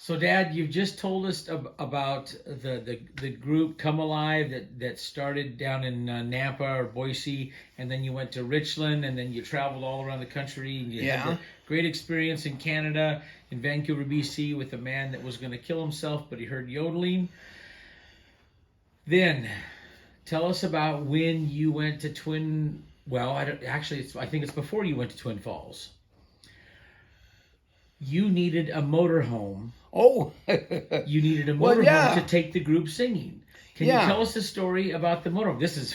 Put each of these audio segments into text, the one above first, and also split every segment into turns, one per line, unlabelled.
So, Dad, you've just told us about the group Come Alive that started down in Nampa or Boise, and then you went to Richland, and then you traveled all around the country, and you had
Yeah.
a great experience in Canada, in Vancouver, BC, with a man that was going to kill himself, but he heard yodeling. Then, tell us about when you went to Twin. Well, I think it's before you went to Twin Falls. You needed a motorhome.
Oh,
You needed a
Well,
motorhome
yeah.
to take the group singing. Can you
Yeah.
tell us the story about the motorhome? This is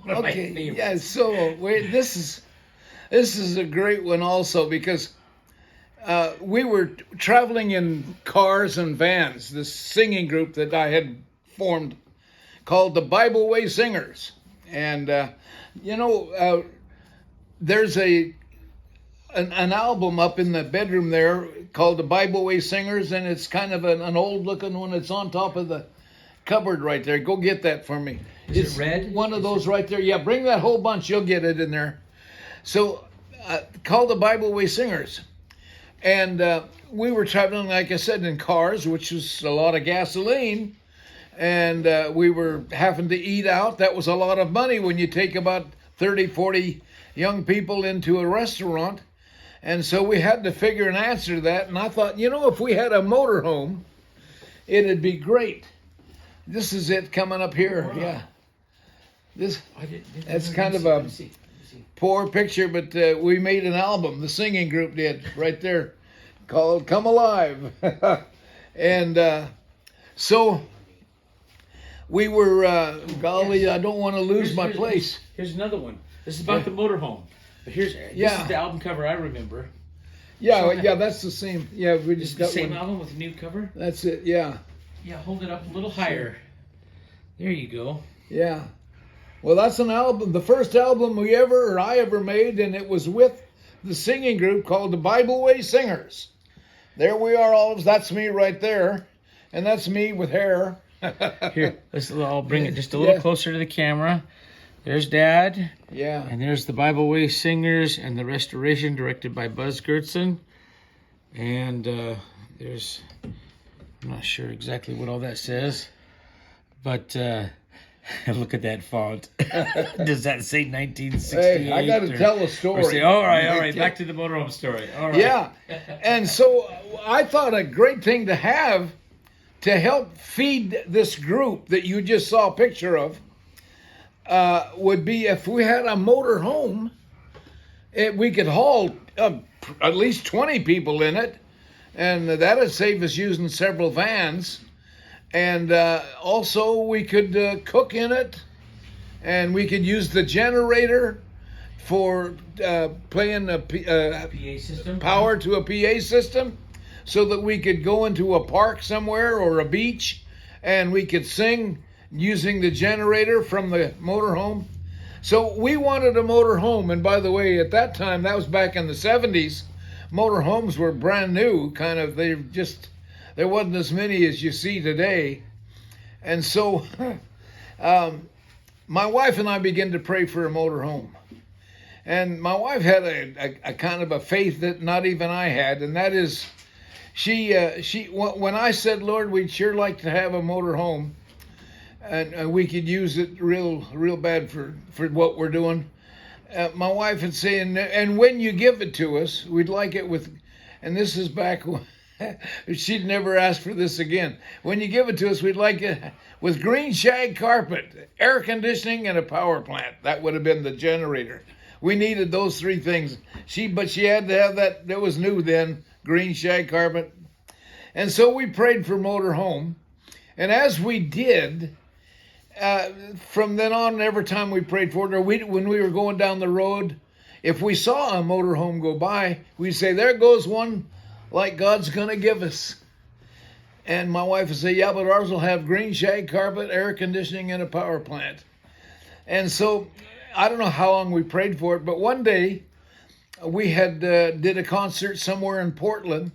one of my
okay.
favorites.
Yeah. So this is a great one also because we were traveling in cars and vans. This singing group that I had formed called the Bible Way Singers, and there's an album up in the bedroom there called the Bible Way Singers, and it's kind of an old looking one. It's on top of the cupboard right there. Go get that for me.
Is
It's
it red?
one of those right there. Yeah, bring that whole bunch. You'll get it in there. So, called the Bible Way Singers, and we were traveling, like I said, in cars, which was a lot of gasoline, and we were having to eat out. That was a lot of money when you take about 30, 40 young people into a restaurant. And so we had to figure an answer to that. And I thought, if we had a motorhome, it'd be great. This is it coming up here.
Wow.
Yeah. That's
Let
kind
me
of
see,
a
let me see.
poor picture, but we made an album. The singing group did right there called Come Alive. And so we were, golly, I don't want to lose my place.
Here's another one. This is about the motorhome. But this is the album cover I remember.
Yeah, that's the same. Yeah, we
This is
just
the
got
same
one.
album with a new cover?
That's it, yeah.
Yeah, hold it up a little higher. There you go.
Yeah. Well, that's an album, the first album I ever made, and it was with the singing group called the Bible Way Singers. There we are, all. That's me right there, and that's me with hair.
Here, I'll bring it just a little closer to the camera. There's Dad,
Yeah.
and there's the Bible Way Singers and the Restoration, directed by Buzz Goertzen. And there's, I'm not sure exactly what all that says, but look at that font. Does that say 1968?
Hey, I got to tell a story.
All right. Back to the motorhome story. All right.
Yeah. And so I thought a great thing to have to help feed this group that you just saw a picture of would be if we had a motor home, we could haul at least 20 people in it, and that would save us using several vans. And also we could cook in it, and we could use the generator for playing
PA system.
power to a PA system, so that we could go into a park somewhere or a beach, and we could sing using the generator from the motorhome. So we wanted a motorhome, and by the way, at that time, that was back in the 70s, motorhomes were brand new, there wasn't as many as you see today. And so my wife and I began to pray for a motorhome. And my wife had a kind of a faith that not even I had, and that is, when I said, Lord, we'd sure like to have a motorhome, and we could use it real bad for what we're doing. My wife would say, and when you give it to us, we'd like it with, and this is back when she'd never ask for this again. When you give it to us, we'd like it with green shag carpet, air conditioning, and a power plant. That would have been the generator. We needed those three things. But she had to have that. That was new then, green shag carpet. And so we prayed for motorhome. And as we did, from then on, every time we prayed for it, or when we were going down the road, if we saw a motorhome go by, we'd say, there goes one like God's going to give us. And my wife would say, yeah, but ours will have green shag carpet, air conditioning, and a power plant. And so I don't know how long we prayed for it, but one day we had did a concert somewhere in Portland,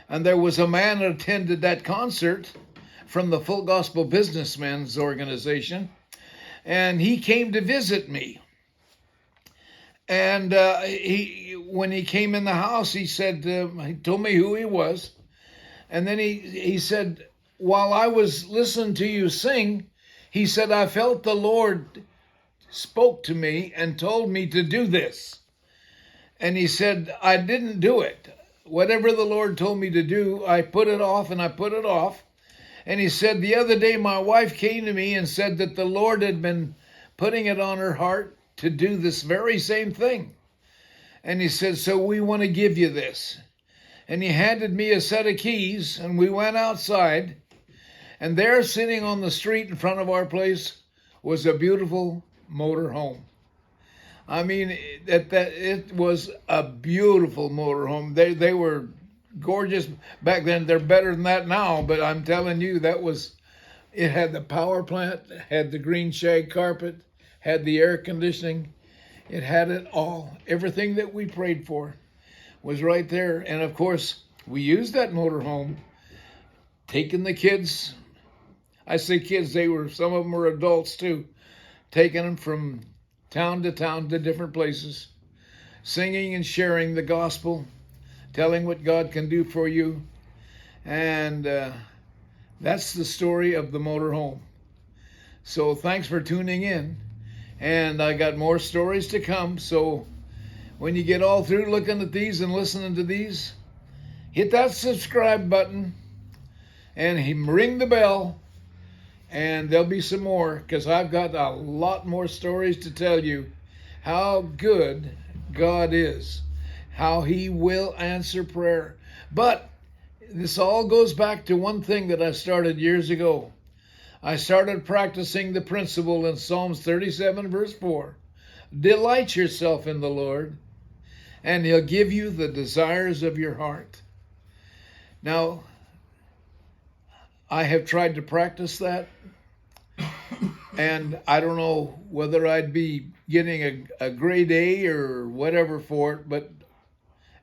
and there was a man that attended that concert from the Full Gospel Businessmen's Organization, and he came to visit me. And when he came in the house, he said, he told me who he was, And then he said, while I was listening to you sing, he said, I felt the Lord spoke to me and told me to do this. And he said, I didn't do it. Whatever the Lord told me to do, I put it off and I put it off. And he said, the other day my wife came to me and said that the Lord had been putting it on her heart to do this very same thing. And he said, so we want to give you this. And he handed me a set of keys, and we went outside. And there, sitting on the street in front of our place, was a beautiful motor home. I mean, it was a beautiful motor home. They were gorgeous back then. They're better than that now, but I'm telling you, it had the power plant, had the green shag carpet, had the air conditioning. It had it all. Everything that we prayed for was right there. And of course, we used that motor home, taking the kids. I say kids, some of them were adults too, taking them from town to different places, singing and sharing the gospel, telling what God can do for you. And that's the story of the motor home. So thanks for tuning in. And I got more stories to come. So when you get all through looking at these and listening to these, hit that subscribe button and ring the bell. And there'll be some more, because I've got a lot more stories to tell you how good God is, how he will answer prayer. But this all goes back to one thing that I started years ago. I started practicing the principle in Psalms 37, verse 4. Delight yourself in the Lord, and he'll give you the desires of your heart. Now, I have tried to practice that, and I don't know whether I'd be getting a grade A or whatever for it, but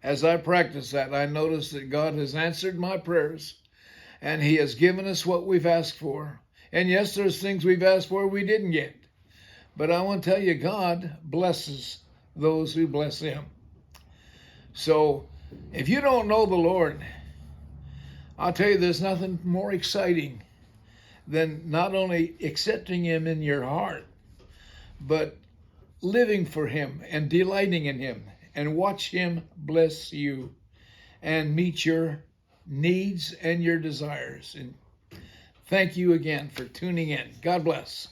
as I practice that, I notice that God has answered my prayers, and he has given us what we've asked for. And yes, there's things we've asked for we didn't get. But I want to tell you, God blesses those who bless him. So if you don't know the Lord, I'll tell you, there's nothing more exciting than not only accepting him in your heart, but living for him and delighting in him, and watch him bless you and meet your needs and your desires. And thank you again for tuning in. God bless.